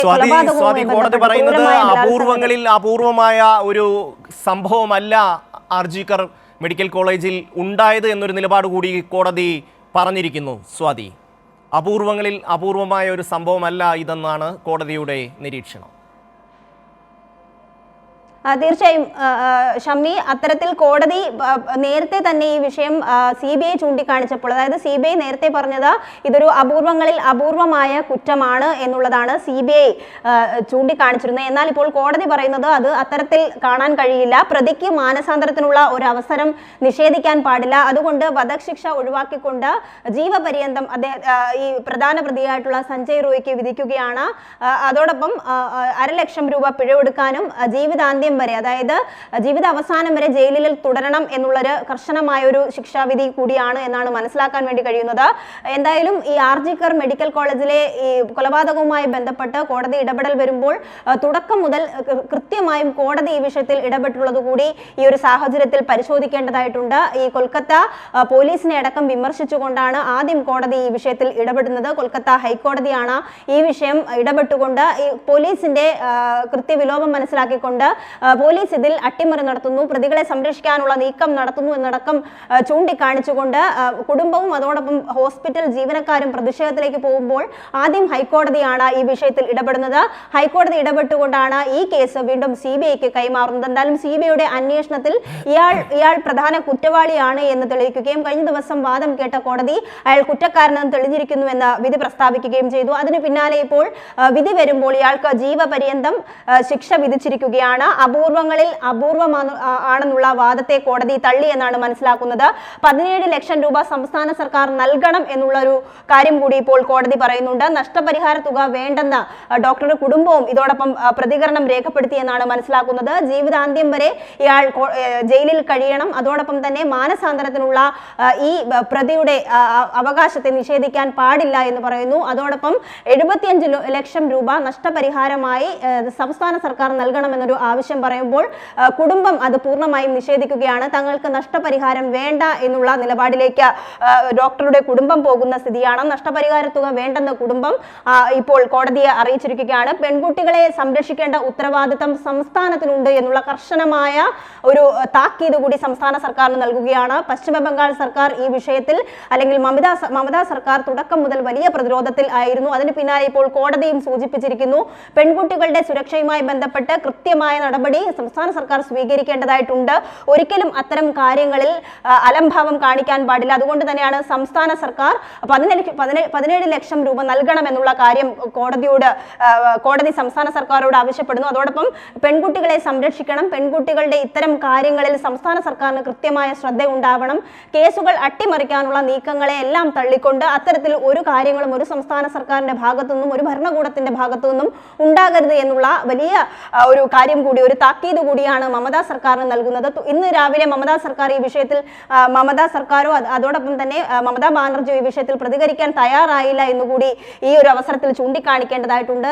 കോടതി പറയുന്നത് അപൂർവമായ ഒരു സംഭവമല്ല ആർജിക്കർ മെഡിക്കൽ കോളേജിൽ ഉണ്ടായത് എന്നൊരു നിലപാട് കൂടി കോടതി പറഞ്ഞിരിക്കുന്നു. സ്വാതി, അപൂർവമായ ഒരു സംഭവമല്ല ഇതെന്നാണ് കോടതിയുടെ നിരീക്ഷണം. തീർച്ചയായും ഷമ്മി, അത്തരത്തിൽ കോടതി നേരത്തെ തന്നെ ഈ വിഷയം CBI ചൂണ്ടിക്കാണിച്ചപ്പോൾ, അതായത് CBI നേരത്തെ പറഞ്ഞത് ഇതൊരു അപൂർവമായ കുറ്റമാണ് എന്നുള്ളതാണ് CBI ചൂണ്ടിക്കാണിച്ചിരുന്നത്. എന്നാൽ ഇപ്പോൾ കോടതി പറയുന്നത് അത് അത്തരത്തിൽ കാണാൻ കഴിയില്ല, പ്രതിക്ക് മാനസാന്തരത്തിനുള്ള ഒരു അവസരം നിഷേധിക്കാൻ പാടില്ല, അതുകൊണ്ട് വധശിക്ഷ ഒഴിവാക്കിക്കൊണ്ട് ജീവപര്യന്തം ഈ പ്രധാന പ്രതിയായിട്ടുള്ള സഞ്ജയ് റോയ്ക്ക് വിധിക്കുകയാണ്. അതോടൊപ്പം 1.5 ലക്ഷം രൂപ പിഴവെടുക്കാനും ജീവിതാന്ത്യം വരെ, അതായത് ജീവിത അവസാനം വരെ ജയിലിൽ തുടരണം എന്നുള്ളൊരു കർശനമായ ഒരു ശിക്ഷാവിധി കൂടിയാണ് എന്നാണ് മനസ്സിലാക്കാൻ വേണ്ടി കഴിയുന്നത്. എന്തായാലും ഈ ആർജിക്കർ മെഡിക്കൽ കോളേജിലെ ഈ കൊലപാതകവുമായി ബന്ധപ്പെട്ട് കോടതി ഇടപെടൽ വരുമ്പോൾ തുടക്കം മുതൽ കൃത്യമായും കോടതി ഈ വിഷയത്തിൽ ഇടപെട്ടുള്ളത് കൂടി ഈ ഒരു സാഹചര്യത്തിൽ പരിശോധിക്കേണ്ടതായിട്ടുണ്ട്. ഈ കൊൽക്കത്ത പോലീസിനെ അടക്കം വിമർശിച്ചുകൊണ്ടാണ് ആദ്യം കോടതി ഈ വിഷയത്തിൽ ഇടപെടുന്നത്. കൊൽക്കത്ത ഹൈക്കോടതിയാണ് ഈ വിഷയം ഇടപെട്ടുകൊണ്ട് ഈ പോലീസിന്റെ കൃത്യവിലോപം മനസ്സിലാക്കിക്കൊണ്ട് പോലീസ് ഇതിൽ അട്ടിമറി നടത്തുന്നു, പ്രതികളെ സംരക്ഷിക്കാനുള്ള നീക്കം നടത്തുന്നു എന്നടക്കം ചൂണ്ടിക്കാണിച്ചുകൊണ്ട് കുടുംബവും അതോടൊപ്പം ഹോസ്പിറ്റൽ ജീവനക്കാരും പ്രതിഷേധത്തിലേക്ക് പോകുമ്പോൾ ആദ്യം ഹൈക്കോടതിയാണ് ഈ വിഷയത്തിൽ ഇടപെടുന്നത്. ഹൈക്കോടതി ഇടപെട്ടുകൊണ്ടാണ് ഈ കേസ് വീണ്ടും CBIക്ക് കൈമാറുന്നത്. എന്തായാലും CBIയുടെ അന്വേഷണത്തിൽ ഇയാൾ പ്രധാന കുറ്റവാളിയാണ് എന്ന് തെളിയിക്കുകയും കഴിഞ്ഞ ദിവസം വാദം കേട്ട കോടതി അയാൾ കുറ്റക്കാരനെന്ന് തെളിഞ്ഞിരിക്കുന്നുവെന്ന് വിധി പ്രസ്താവിക്കുകയും ചെയ്തു. അതിന് പിന്നാലെ ഇപ്പോൾ വിധി വരുമ്പോൾ ഇയാൾക്ക് ജീവപര്യന്തം ശിക്ഷ വിധിച്ചിരിക്കുകയാണ്. അപൂർവമാണെന്നുള്ള വാദത്തെ കോടതി തള്ളി എന്നാണ് മനസ്സിലാക്കുന്നത്. 17 ലക്ഷം രൂപ സംസ്ഥാന സർക്കാർ നൽകണം എന്നുള്ളൊരു കാര്യം കൂടി ഇപ്പോൾ കോടതി പറയുന്നുണ്ട്. നഷ്ടപരിഹാര തുക വേണ്ടെന്ന് ഡോക്ടറുടെ കുടുംബവും ഇതോടൊപ്പം പ്രതികരണം രേഖപ്പെടുത്തിയെന്നാണ് മനസ്സിലാക്കുന്നത്. ജീവിതാന്ത്യം വരെ ഇയാൾ ജയിലിൽ കഴിയണം, അതോടൊപ്പം തന്നെ മാനസാന്തരത്തിനുള്ള ഈ പ്രതിയുടെ അവകാശത്തെ നിഷേധിക്കാൻ പാടില്ല എന്ന് പറയുന്നു. അതോടൊപ്പം 75 ലക്ഷം രൂപ നഷ്ടപരിഹാരമായി സംസ്ഥാന സർക്കാർ നൽകണമെന്നൊരു ആവശ്യം പറയുമ്പോൾ കുടുംബം അത് പൂർണ്ണമായും നിഷേധിക്കുകയാണ്. തങ്ങൾക്ക് നഷ്ടപരിഹാരം വേണ്ട എന്നുള്ള നിലപാടിലേക്ക് ഡോക്ടറുടെ കുടുംബം പോകുന്ന സ്ഥിതിയാണ്. നഷ്ടപരിഹാര തുക വേണ്ടെന്ന കുടുംബം ഇപ്പോൾ കോടതിയെ അറിയിച്ചിരിക്കുകയാണ്. പെൺകുട്ടികളെ സംരക്ഷിക്കേണ്ട ഉത്തരവാദിത്തം സംസ്ഥാനത്തിനുണ്ട് എന്നുള്ള കർശനമായ ഒരു താക്കീത് കൂടി സംസ്ഥാന സർക്കാരിന് നൽകുകയാണ്. പശ്ചിമ ബംഗാൾ സർക്കാർ ഈ വിഷയത്തിൽ, അല്ലെങ്കിൽ മമതാ സർക്കാർ തുടക്കം മുതൽ വലിയ പ്രതിരോധത്തിൽ ആയിരുന്നു. അതിന് പിന്നാലെ ഇപ്പോൾ കോടതിയും സൂചിപ്പിച്ചിരിക്കുന്നു, പെൺകുട്ടികളുടെ സുരക്ഷയുമായി ബന്ധപ്പെട്ട് കൃത്യമായ നടപടി സംസ്ഥാന സർക്കാർ സ്വീകരിക്കേണ്ടതായിട്ടുണ്ട്. ഒരിക്കലും അത്തരം കാര്യങ്ങളിൽ അലംഭാവം കാണിക്കാൻ പാടില്ല. അതുകൊണ്ട് തന്നെയാണ് സംസ്ഥാന സർക്കാർ 17 ലക്ഷം രൂപ നൽകണമെന്നുള്ള കാര്യം കോടതി സംസ്ഥാന സർക്കാരോട് ആവശ്യപ്പെടുന്നു. അതോടൊപ്പം പെൺകുട്ടികളെ സംരക്ഷിക്കണം, പെൺകുട്ടികളുടെ ഇത്തരം കാര്യങ്ങളിൽ സംസ്ഥാന സർക്കാരിന് കൃത്യമായ ശ്രദ്ധ ഉണ്ടാവണം, കേസുകൾ അട്ടിമറിക്കാനുള്ള നീക്കങ്ങളെ എല്ലാം തള്ളിക്കൊണ്ട് അത്തരത്തിൽ ഒരു കാര്യങ്ങളും ഒരു സംസ്ഥാന സർക്കാരിന്റെ ഭാഗത്തു നിന്നും ഒരു ഭരണകൂടത്തിന്റെ ഭാഗത്തു നിന്നും ഉണ്ടാകരുത് എന്നുള്ള വലിയ ഒരു കാര്യം കൂടി, ഒരു താക്കീത് കൂടിയാണ് മമതാ സർക്കാരിന് നൽകുന്നത്. ഇന്ന് രാവിലെ മമതാ സർക്കാർ ഈ വിഷയത്തിൽ, മമതാ സർക്കാരോ അതോടൊപ്പം തന്നെ മമതാ ബാനർജി ഈ വിഷയത്തിൽ പ്രതികരിക്കാൻ തയ്യാറായില്ല എന്നുകൂടി ഈ ഒരു അവസരത്തിൽ ചൂണ്ടിക്കാണിക്കേണ്ടതായിട്ടുണ്ട്.